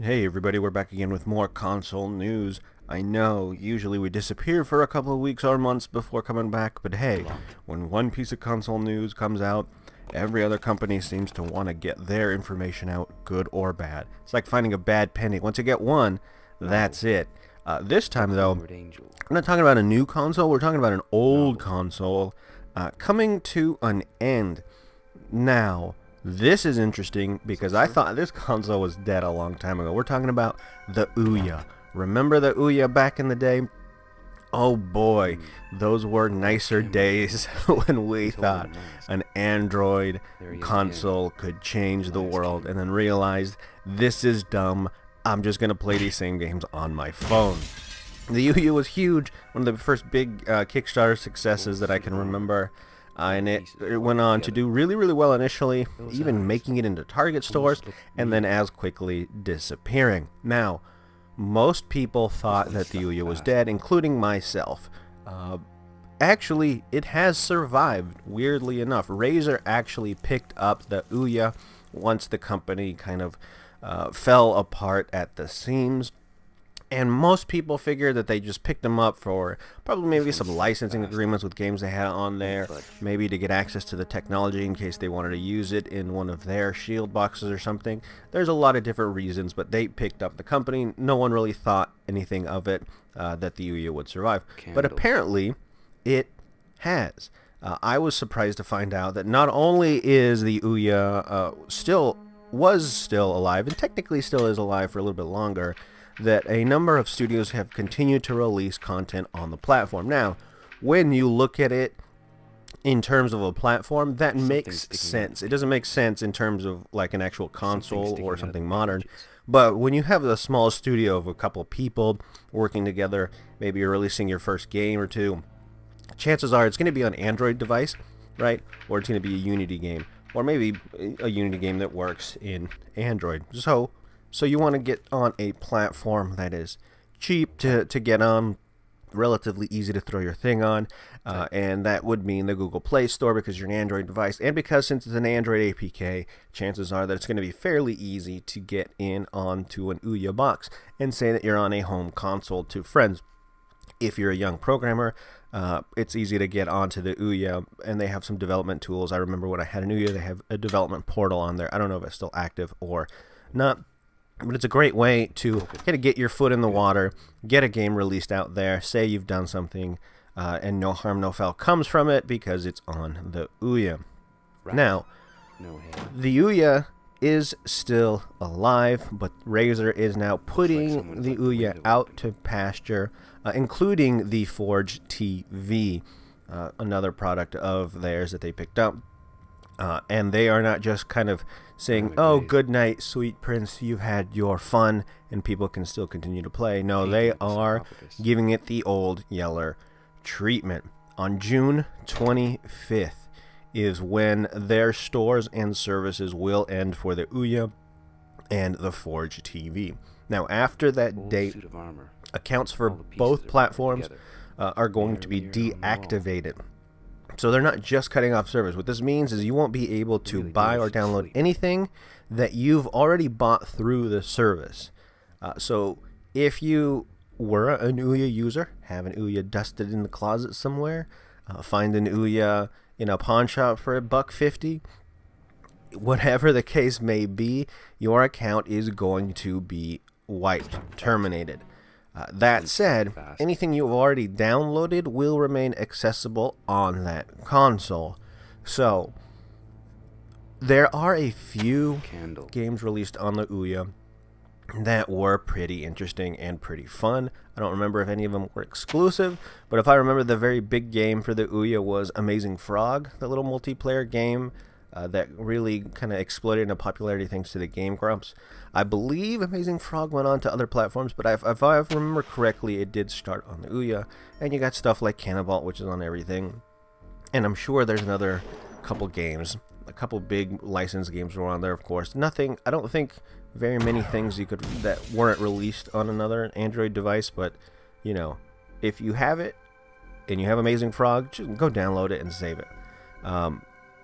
Hey everybody, we're back again with more console news. I know, usually we disappear for a couple of weeks or months before coming back, but hey, when one piece of console news comes out, every other company seems to want to get their information out, good or bad. It's like finding a bad penny. Once you get one, that's it. This time though, I'm not talking about a new console, we're talking about an old console coming to an end. Now, this is interesting because I thought this console was dead a long time ago. We're talking about the Ouya. Remember the Ouya back in the day? Oh boy, those were nicer days when we thought an Android console could change the world and then realized this is dumb. I'm just going to play these same games on my phone. The Ouya was huge, one of the first big Kickstarter successes that I can remember. And it went on to do really, really well initially, even making it into Target stores, and then as quickly disappearing. Now, most people thought that the Ouya was dead, including myself. Actually, it has survived, weirdly enough. Razer actually picked up the Ouya once the company kind of fell apart at the seams. And most people figured that they just picked them up for probably maybe some licensing agreements with games they had on there, maybe to get access to the technology in case they wanted to use it in one of their shield boxes or something. There's a lot of different reasons, but they picked up the company. No one really thought anything of it, that the Ouya would survive. But apparently, it has. I was surprised to find out that not only is the Ouya still alive, and technically still is alive for a little bit longer, that a number of studios have continued to release content on the platform. Now, when you look at it in terms of a platform, that makes sense. It doesn't make sense in terms of like an actual console or something modern. But when you have a small studio of a couple people working together, maybe you're releasing your first game or two, chances are it's going to be on an Android device, right? Or it's going to be a Unity game. Or maybe a Unity game that works in Android. So you want to get on a platform that is cheap to get on, relatively easy to throw your thing on, and that would mean the Google Play Store because you're an Android device, and because since it's an Android APK, chances are that it's going to be fairly easy to get in onto an Ouya box and say that you're on a home console to friends. If you're a young programmer, it's easy to get onto the Ouya, and they have some development tools. I remember when I had an Ouya, they have a development portal on there. I don't know if it's still active or not. But it's a great way to kind of get your foot in the water, get a game released out there, say you've done something, and no harm, no foul comes from it because it's on the Ouya. Right. Now, the Ouya is still alive, but Razer is now putting the Ouya out to pasture, including the Forge TV, another product of theirs that they picked up. And they are not just kind of saying, oh, good night, sweet prince, you've had your fun, and people can still continue to play. No, they are giving it the old Yeller treatment. On June 25th is when their stores and services will end for the Ouya and the Forge TV. Now, after that date, accounts for both platforms are going to be deactivated. So they're not just cutting off service. What this means is you won't be able to buy or download anything that you've already bought through the service. So if you were an Ouya user, have an Ouya dusted in the closet somewhere, find an Ouya in a pawn shop for $1.50, whatever the case may be, your account is going to be wiped, terminated. That said, anything you've already downloaded will remain accessible on that console. So, there are a few games released on the Ouya that were pretty interesting and pretty fun. I don't remember if any of them were exclusive, but if I remember, the very big game for the Ouya was Amazing Frog, the little multiplayer game that really kind of exploded into popularity thanks to the Game Grumps. I believe Amazing Frog went on to other platforms, but if I remember correctly, it did start on the Ouya. And you got stuff like Cannonball, which is on everything. And I'm sure there's another couple games, a couple big licensed games were on there, of course. Nothing, I don't think very many things that weren't released on another Android device, but, you know, if you have it and you have Amazing Frog, just go download it and save it.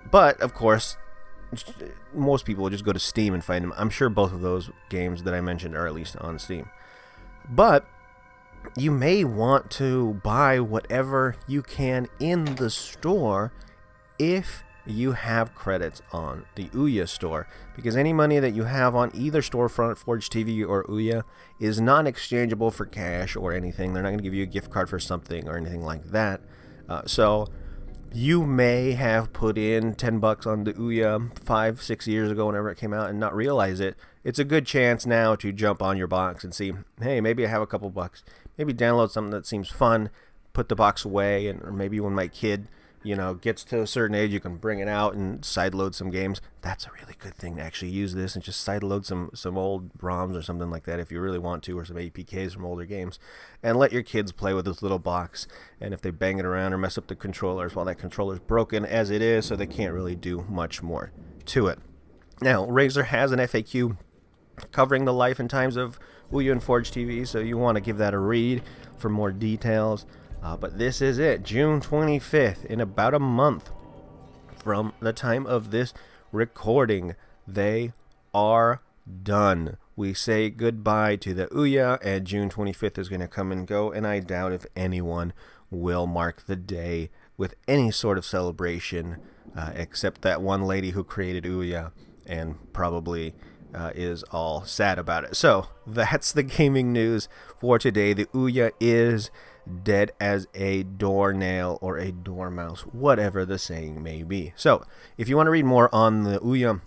But, of course, most people will just go to Steam and find them. I'm sure both of those games that I mentioned are at least on Steam. But you may want to buy whatever you can in the store if you have credits on the Ouya store, because any money that you have on either storefront, Forge TV or Ouya, is non-exchangeable for cash or anything. They're not going to give you a gift card for something or anything like that. So you may have put in $10 on the Ouya 5-6 years ago whenever it came out and not realize it. It's a good chance now to jump on your box and see, hey, maybe I have a couple bucks. Maybe download something that seems fun, put the box away, and or maybe when my kid gets to a certain age, you can bring it out and sideload some games. That's a really good thing to actually use this and just sideload some old ROMs or something like that if you really want to, or some APKs from older games, and let your kids play with this little box. And if they bang it around or mess up the controllers, well, that controller's broken as it is, so they can't really do much more to it. Now, Razer has an FAQ covering the life and times of Ouya and Forge TV, so you want to give that a read for more details. But this is it, June 25th, in about a month from the time of this recording. They are done. We say goodbye to the Ouya, and June 25th is going to come and go, and I doubt if anyone will mark the day with any sort of celebration, except that one lady who created Ouya, and probably is all sad about it. So that's the gaming news for today. The Ouya is dead as a doornail or a dormouse, whatever the saying may be. So if you want to read more on the Ouya,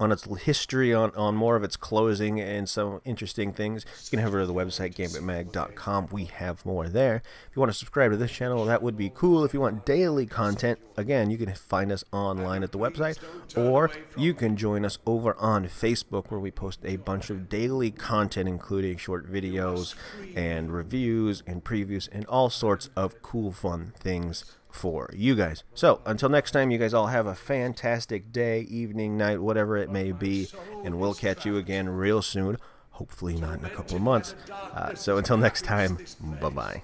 on its history, on more of its closing and some interesting things, you can head over to the website GameBitMag.com. We have more there. If you want to subscribe to this channel, that would be cool. If you want daily content, again, you can find us online at the website, or you can join us over on Facebook, where we post a bunch of daily content, including short videos and reviews and previews and all sorts of cool, fun things for you guys. So until next time, you guys all have a fantastic day, evening, night, whatever it may be, and we'll catch you again real soon, hopefully not in a couple of months. So until next time, bye bye.